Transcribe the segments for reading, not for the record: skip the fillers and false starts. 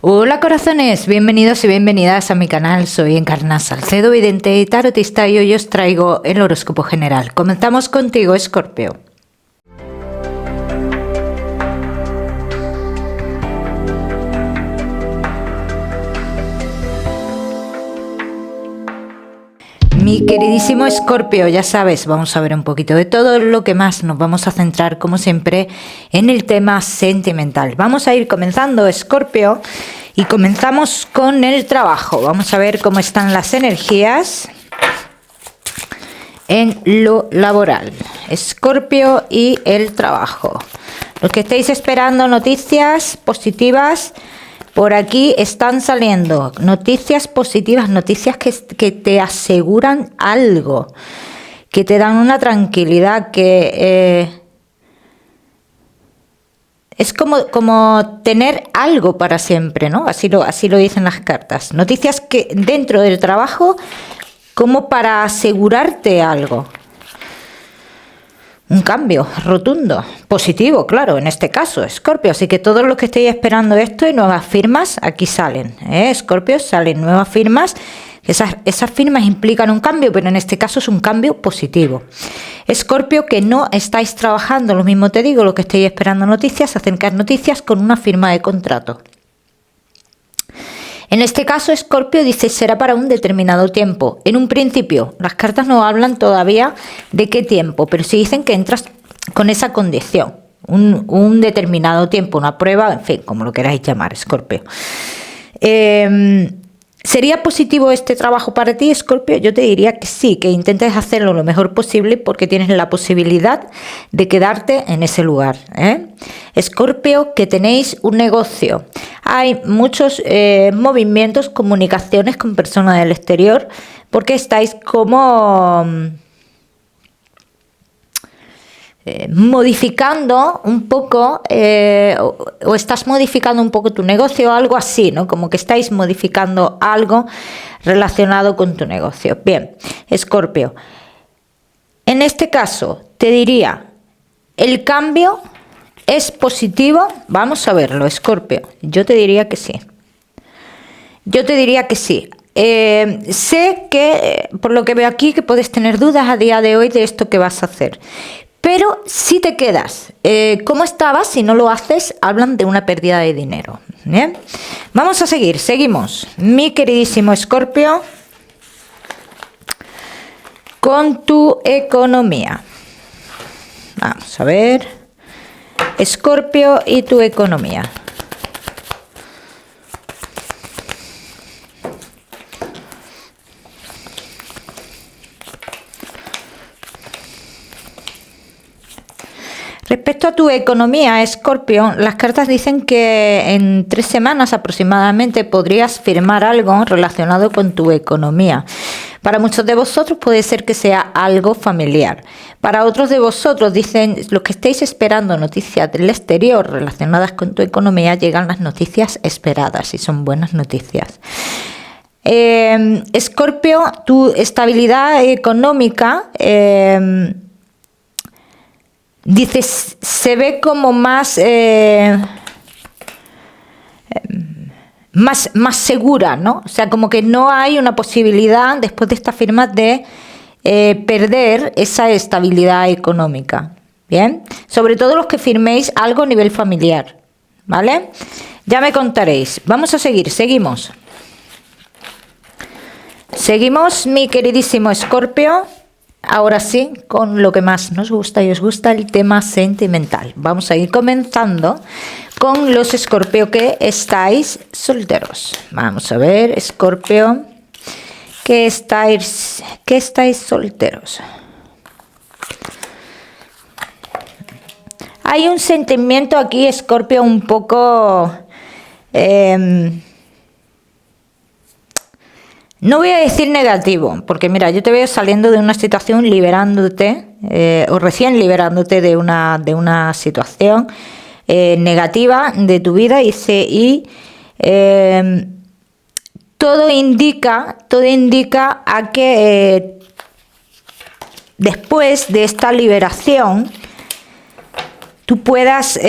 Hola corazones, bienvenidos y bienvenidas a mi canal. Soy Encarna Salcedo, vidente y tarotista, y hoy os traigo el horóscopo general. Comenzamos contigo, Escorpio. Mi queridísimo Escorpio, ya sabes, vamos a ver un poquito de todo lo que más. Nos vamos a centrar, como siempre, en el tema sentimental. Vamos a ir comenzando, Escorpio, y comenzamos con el trabajo. Vamos a ver cómo están las energías en lo laboral. Escorpio y el trabajo. Los que estáis esperando noticias positivas, por aquí están saliendo noticias positivas, noticias que te aseguran algo, que te dan una tranquilidad, que es como tener algo para siempre, ¿no? Así lo dicen las cartas. Noticias que dentro del trabajo, como para asegurarte algo. Un cambio rotundo, positivo, claro, en este caso, Escorpio. Así que todos los que estéis esperando esto y nuevas firmas, aquí salen, Escorpio, salen nuevas firmas. Esas firmas implican un cambio, pero en este caso es un cambio positivo. Escorpio, que no estáis trabajando, lo mismo te digo, los que estéis esperando noticias, acercar noticias con una firma de contrato. En este caso, Escorpio dice será para un determinado tiempo. En un principio, las cartas no hablan todavía de qué tiempo, pero sí dicen que entras con esa condición, un determinado tiempo, una prueba, en fin, como lo queráis llamar, Escorpio. ¿Sería positivo este trabajo para ti, Escorpio? Yo te diría que sí, que intentes hacerlo lo mejor posible porque tienes la posibilidad de quedarte en ese lugar. Escorpio, que tenéis un negocio. Hay muchos movimientos, comunicaciones con personas del exterior, porque estáis como modificando un poco o estás modificando un poco tu negocio o algo así, ¿no? Como que estáis modificando algo relacionado con tu negocio. Bien, Escorpio, en este caso te diría, el cambio es positivo. Vamos a verlo, Escorpio. Yo te diría que sí. Yo te diría que sí. Sé que, por lo que veo aquí, que puedes tener dudas a día de hoy de esto que vas a hacer. Pero si te quedas como estabas, si no lo haces, hablan de una pérdida de dinero. ¿Bien? Vamos a seguir, seguimos. Mi queridísimo Escorpio, con tu economía. Vamos a ver. Escorpio y tu economía. Respecto a tu economía, Escorpio, las cartas dicen que en 3 semanas aproximadamente podrías firmar algo relacionado con tu economía. Para muchos de vosotros puede ser que sea algo familiar. Para otros de vosotros, dicen, los que estéis esperando noticias del exterior relacionadas con tu economía, llegan las noticias esperadas y son buenas noticias. Escorpio, tu estabilidad económica dices, se ve como más segura, ¿no? O sea, como que no hay una posibilidad después de esta firma de perder esa estabilidad económica. Bien, sobre todo los que firméis algo a nivel familiar, ¿vale? Ya me contaréis. Vamos a seguir, seguimos. Seguimos, mi queridísimo Escorpio. Ahora sí, con lo que más nos gusta y os gusta, el tema sentimental. Vamos a ir comenzando con los Escorpio que estáis solteros. Vamos a ver, Escorpio, que estáis solteros. Hay un sentimiento aquí, Escorpio, un poco no voy a decir negativo, porque mira, yo te veo saliendo de una situación, liberándote, o recién liberándote de una situación negativa de tu vida, y todo indica a que después de esta liberación tú puedas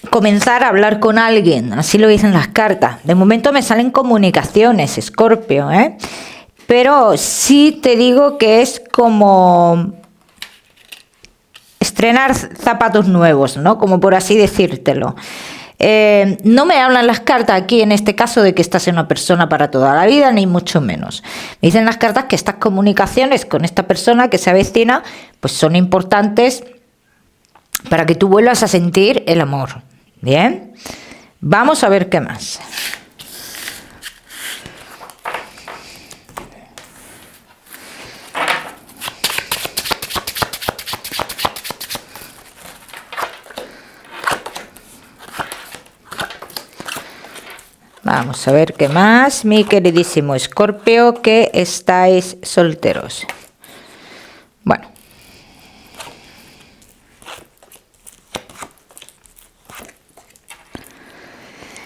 comenzar a hablar con alguien, así lo dicen las cartas. De momento me salen comunicaciones, Escorpio, ¿eh? Pero sí te digo que es como estrenar zapatos nuevos, ¿no? Como por así decírtelo. No me hablan las cartas aquí en este caso de que estás en una persona para toda la vida, ni mucho menos. Me dicen las cartas que estas comunicaciones con esta persona que se avecina, pues son importantes para que tú vuelvas a sentir el amor. Bien, vamos a ver qué más. Vamos a ver qué más, mi queridísimo Escorpio, que estáis solteros. Bueno.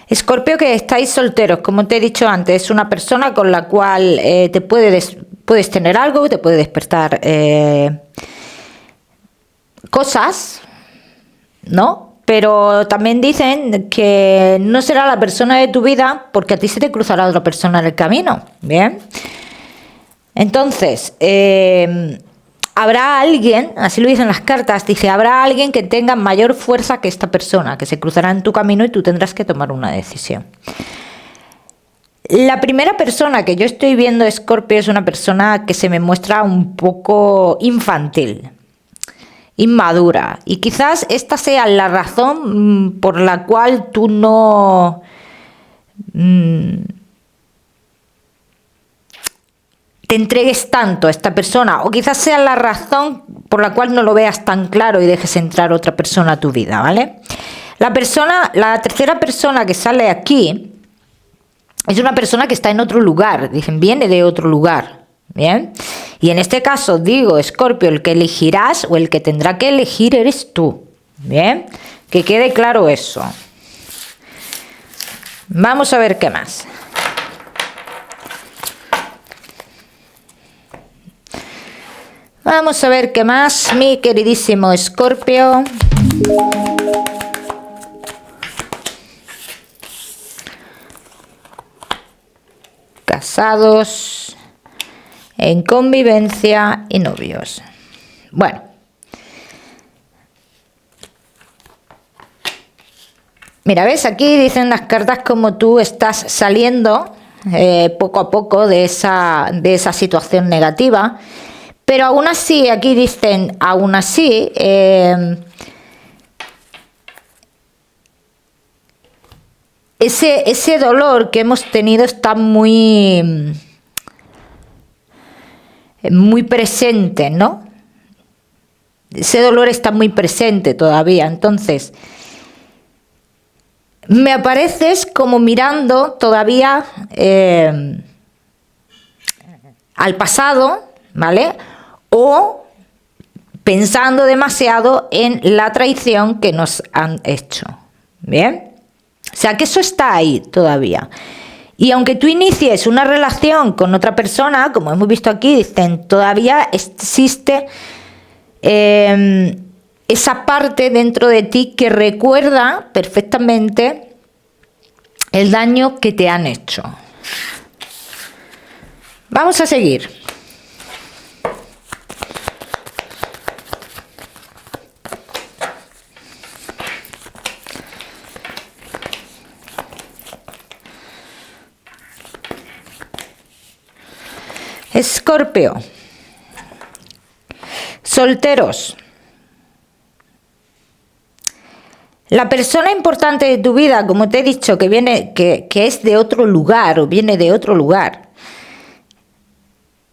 Escorpio, que estáis solteros, como te he dicho antes, es una persona con la cual te puedes tener algo, te puede despertar cosas, ¿no? Pero también dicen que no será la persona de tu vida porque a ti se te cruzará otra persona en el camino, ¿bien? Entonces, habrá alguien, así lo dicen las cartas, dice, habrá alguien que tenga mayor fuerza que esta persona, que se cruzará en tu camino y tú tendrás que tomar una decisión. La primera persona que yo estoy viendo, Escorpio, es una persona que se me muestra un poco infantil, inmadura, y quizás esta sea la razón por la cual tú no te entregues tanto a esta persona, o quizás sea la razón por la cual no lo veas tan claro y dejes entrar otra persona a tu vida, ¿vale? La tercera persona que sale aquí es una persona que está en otro lugar, dicen, viene de otro lugar, ¿bien? Y en este caso digo, Escorpio, el que elegirás o el que tendrá que elegir eres tú, ¿bien? Que quede claro eso. Vamos a ver qué más. Vamos a ver qué más, mi queridísimo Escorpio. Casados, en convivencia y novios. Bueno. Mira, ¿ves? Aquí dicen las cartas como tú estás saliendo poco a poco de esa situación negativa. Pero aún así, aquí dicen, aún así, ese dolor que hemos tenido está muy presente, ¿no? Ese dolor está muy presente todavía. Entonces, me apareces como mirando todavía al pasado, ¿vale? O pensando demasiado en la traición que nos han hecho, ¿bien? O sea, que eso está ahí todavía. Y aunque tú inicies una relación con otra persona, como hemos visto aquí, dicen, todavía existe esa parte dentro de ti que recuerda perfectamente el daño que te han hecho. Vamos a seguir. Escorpio, solteros. La persona importante de tu vida, como te he dicho, que es de otro lugar o viene de otro lugar.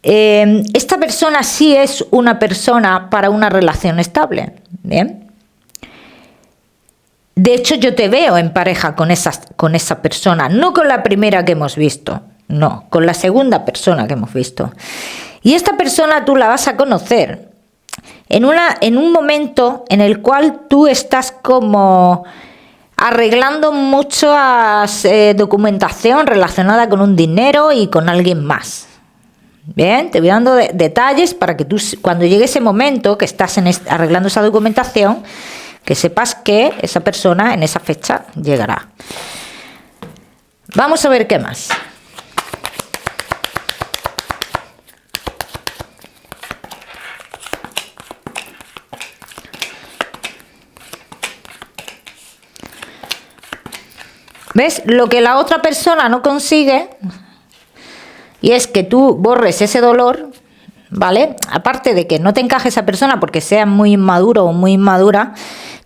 Esta persona sí es una persona para una relación estable, ¿bien? De hecho, yo te veo en pareja con esa persona, no con la primera que hemos visto. No, con la segunda persona que hemos visto. Y esta persona tú la vas a conocer en un momento en el cual tú estás como arreglando mucha documentación relacionada con un dinero y con alguien más. Bien, te voy dando detalles para que tú, cuando llegue ese momento que estás arreglando esa documentación, que sepas que esa persona en esa fecha llegará. Vamos a ver qué más. ¿Ves? Lo que la otra persona no consigue, y es que tú borres ese dolor, ¿vale? Aparte de que no te encaje esa persona porque sea muy inmaduro o muy inmadura,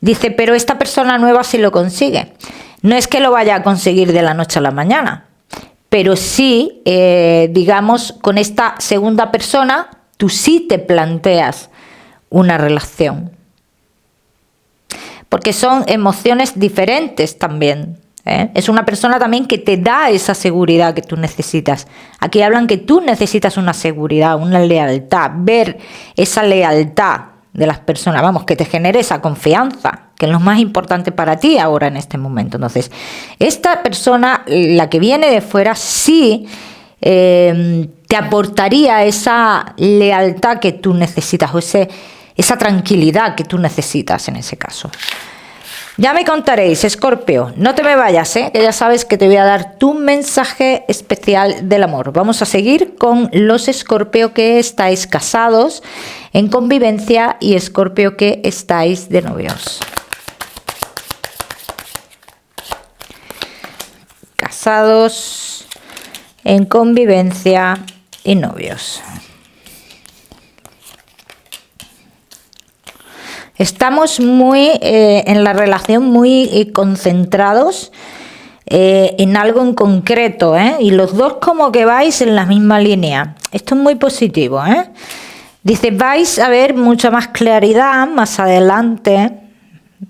dice, pero esta persona nueva sí lo consigue. No es que lo vaya a conseguir de la noche a la mañana, pero sí, digamos, con esta segunda persona, tú sí te planteas una relación. Porque son emociones diferentes también. Es una persona también que te da esa seguridad que tú necesitas. Aquí hablan que tú necesitas una seguridad, una lealtad, ver esa lealtad de las personas, vamos, que te genere esa confianza, que es lo más importante para ti ahora en este momento. Entonces, esta persona, la que viene de fuera, sí te aportaría esa lealtad que tú necesitas, o esa tranquilidad que tú necesitas en ese caso. Ya me contaréis, Escorpio, no te me vayas, que ya sabes que te voy a dar tu mensaje especial del amor. Vamos a seguir con los Escorpio que estáis casados en convivencia y Escorpio que estáis de novios. Casados en convivencia y novios. Estamos muy en la relación muy concentrados en algo en concreto, y los dos como que vais en la misma línea. Esto es muy positivo, Dice, vais a ver mucha más claridad más adelante.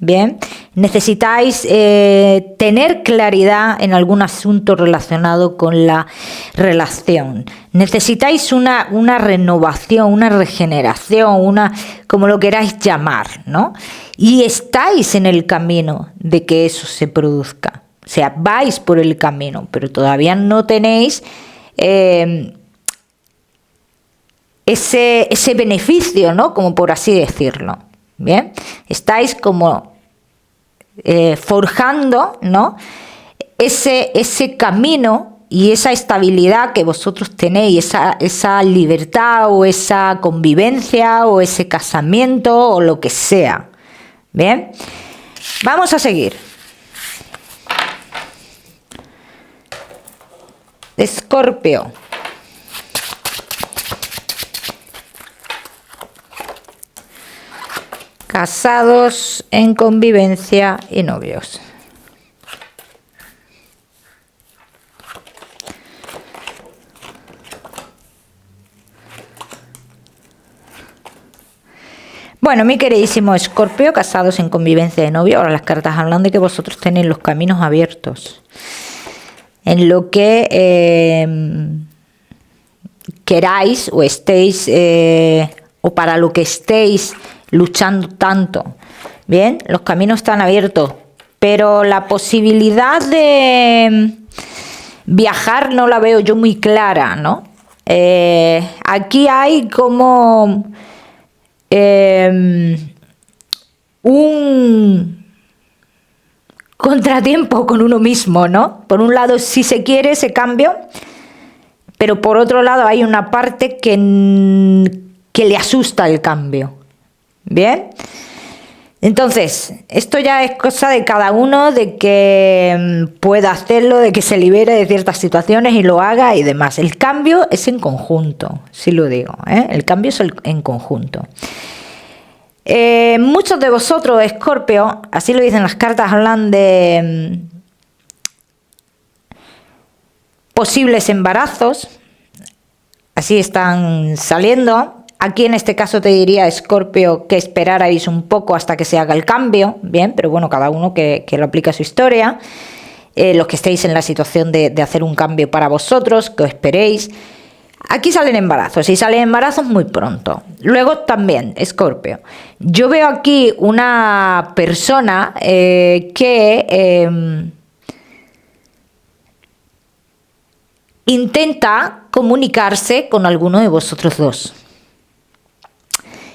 Bien, necesitáis tener claridad en algún asunto relacionado con la relación. Necesitáis una renovación, una regeneración, como lo queráis llamar, ¿no? Y estáis en el camino de que eso se produzca. O sea, vais por el camino, pero todavía no tenéis ese beneficio, ¿no? Como por así decirlo. Bien, estáis como forjando, ¿no? ese camino y esa estabilidad que vosotros tenéis, esa libertad o esa convivencia o ese casamiento o lo que sea. Bien, vamos a seguir. Escorpio. Casados en convivencia y novios. Bueno, mi queridísimo Escorpio, casados en convivencia de novio, ahora las cartas hablan de que vosotros tenéis los caminos abiertos. En lo que queráis o estéis, o para lo que estéis luchando tanto. Bien, los caminos están abiertos, pero la posibilidad de viajar no la veo yo muy clara, ¿no? Aquí hay como un contratiempo con uno mismo, ¿no? Por un lado, sí se quiere ese cambio, pero por otro lado hay una parte que le asusta el cambio. Bien, entonces esto ya es cosa de cada uno, de que pueda hacerlo, de que se libere de ciertas situaciones y lo haga y demás. El cambio es en conjunto, sí lo digo, el cambio es en conjunto. Muchos de vosotros, Escorpio, así lo dicen las cartas, hablan de posibles embarazos, así están saliendo. Aquí en este caso te diría, Escorpio, que esperarais un poco hasta que se haga el cambio, bien, pero bueno, cada uno que lo aplique a su historia. Los que estéis en la situación de hacer un cambio para vosotros, que os esperéis. Aquí salen embarazos, y salen embarazos muy pronto. Luego también, Escorpio, yo veo aquí una persona que intenta comunicarse con alguno de vosotros dos.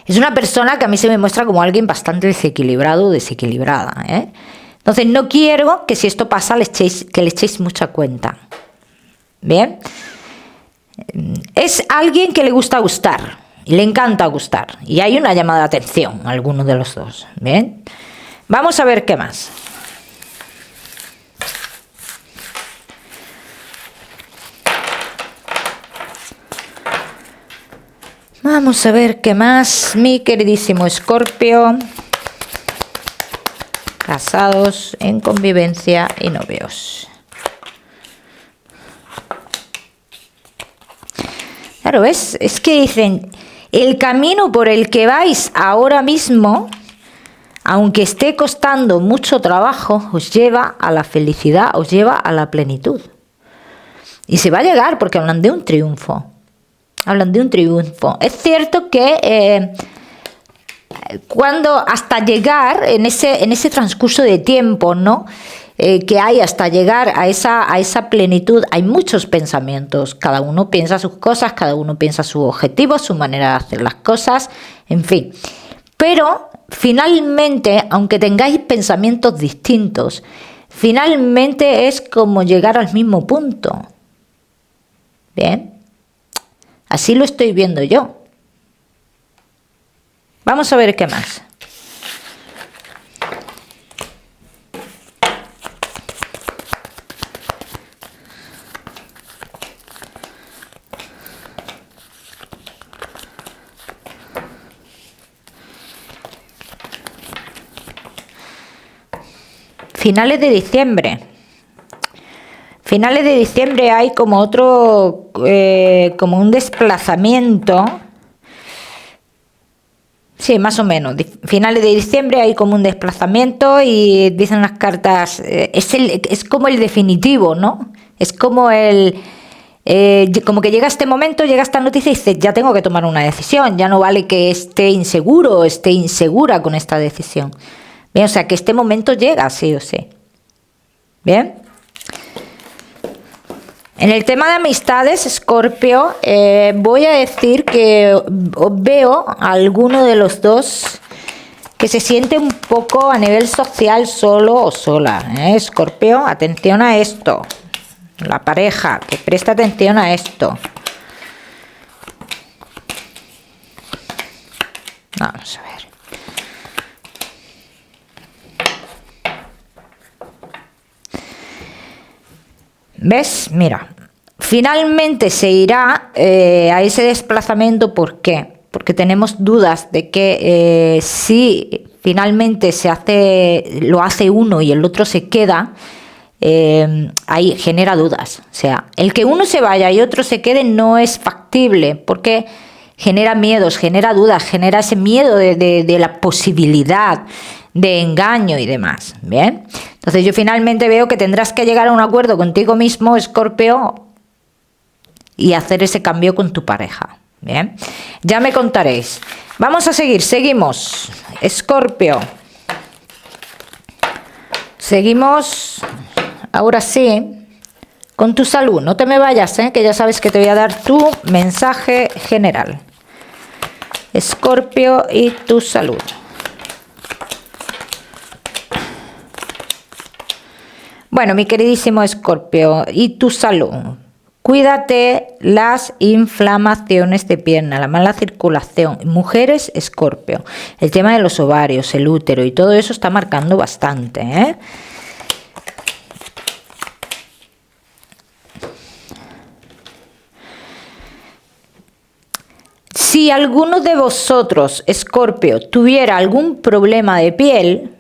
Es una persona que a mí se me muestra como alguien bastante desequilibrado o desequilibrada, ¿eh? Entonces no quiero que si esto pasa que le echéis mucha cuenta. ¿Bien? Es alguien que le gusta gustar, y le encanta gustar, y hay una llamada de atención a alguno de los dos. ¿Bien? Vamos a ver qué más. Vamos a ver qué más, mi queridísimo Escorpio. Casados, en convivencia y novios. Claro, es que dicen, el camino por el que vais ahora mismo, aunque esté costando mucho trabajo, os lleva a la felicidad, os lleva a la plenitud. Y se va a llegar porque hablan de un triunfo. Hablan de un triunfo. Es cierto que cuando hasta llegar en ese transcurso de tiempo, ¿no? Que hay hasta llegar a esa plenitud, hay muchos pensamientos. Cada uno piensa sus cosas, cada uno piensa su objetivo, su manera de hacer las cosas, en fin. Pero finalmente, aunque tengáis pensamientos distintos, finalmente es como llegar al mismo punto. ¿Bien? Así lo estoy viendo yo. Vamos a ver qué más. Finales de diciembre. Finales de diciembre hay como otro, como un desplazamiento. Sí, más o menos. Finales de diciembre hay como un desplazamiento y dicen las cartas, es como el definitivo, ¿no? Es como como que llega este momento, llega esta noticia y dices, ya tengo que tomar una decisión, ya no vale que esté inseguro o esté insegura con esta decisión. Bien, o sea que este momento llega, sí o sí. Bien. En el tema de amistades, Escorpio, voy a decir que veo a alguno de los dos que se siente un poco a nivel social solo o sola. Escorpio, atención a esto. La pareja, que presta atención a esto. Vamos a ver. ¿Ves? Mira, finalmente se irá a ese desplazamiento. ¿Por qué? Porque tenemos dudas de que si finalmente lo hace uno y el otro se queda, ahí genera dudas. O sea, el que uno se vaya y otro se quede no es factible porque genera miedos, genera dudas, genera ese miedo de la posibilidad de engaño y demás. Bien, entonces yo finalmente veo que tendrás que llegar a un acuerdo contigo mismo, Escorpio, y hacer ese cambio con tu pareja. Bien, ya me contaréis. Vamos a seguir, seguimos, Escorpio. Seguimos, ahora sí, con tu salud. No te me vayas, que ya sabes que te voy a dar tu mensaje general. Escorpio y tu salud. Bueno, mi queridísimo Escorpio, y tu salud. Cuídate las inflamaciones de pierna, la mala circulación. Mujeres, Escorpio. El tema de los ovarios, el útero y todo eso está marcando bastante, Si alguno de vosotros, Escorpio, tuviera algún problema de piel,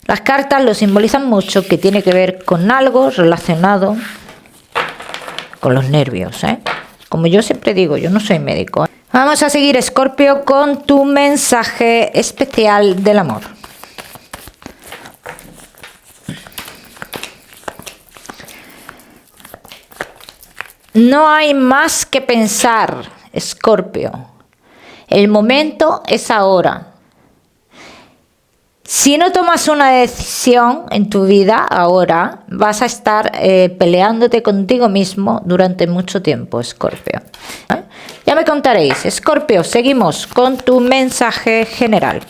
las cartas lo simbolizan mucho, que tiene que ver con algo relacionado con los nervios, Como yo siempre digo, yo no soy médico. Vamos a seguir, Escorpio, con tu mensaje especial del amor. No hay más que pensar, Escorpio. El momento es ahora. Si no tomas una decisión en tu vida ahora, vas a estar peleándote contigo mismo durante mucho tiempo, Escorpio. Ya me contaréis. Escorpio, seguimos con tu mensaje general.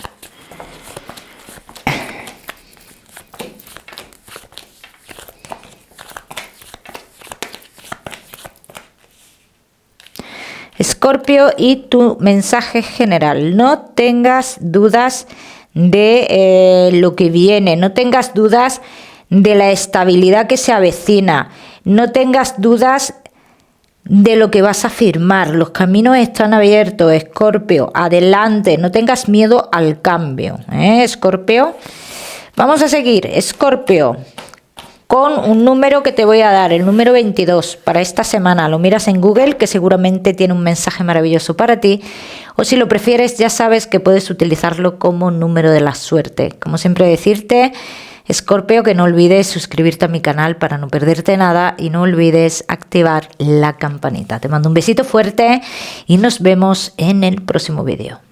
Escorpio, y tu mensaje general. No tengas dudas de lo que viene, no tengas dudas de la estabilidad que se avecina, no tengas dudas de lo que vas a firmar. Los caminos están abiertos, Escorpio, adelante, no tengas miedo al cambio, Escorpio. Vamos a seguir, Escorpio, con un número que te voy a dar, el número 22 para esta semana. Lo miras en Google, que seguramente tiene un mensaje maravilloso para ti, o si lo prefieres ya sabes que puedes utilizarlo como número de la suerte. Como siempre decirte, Escorpio, que no olvides suscribirte a mi canal para no perderte nada y no olvides activar la campanita. Te mando un besito fuerte y nos vemos en el próximo vídeo.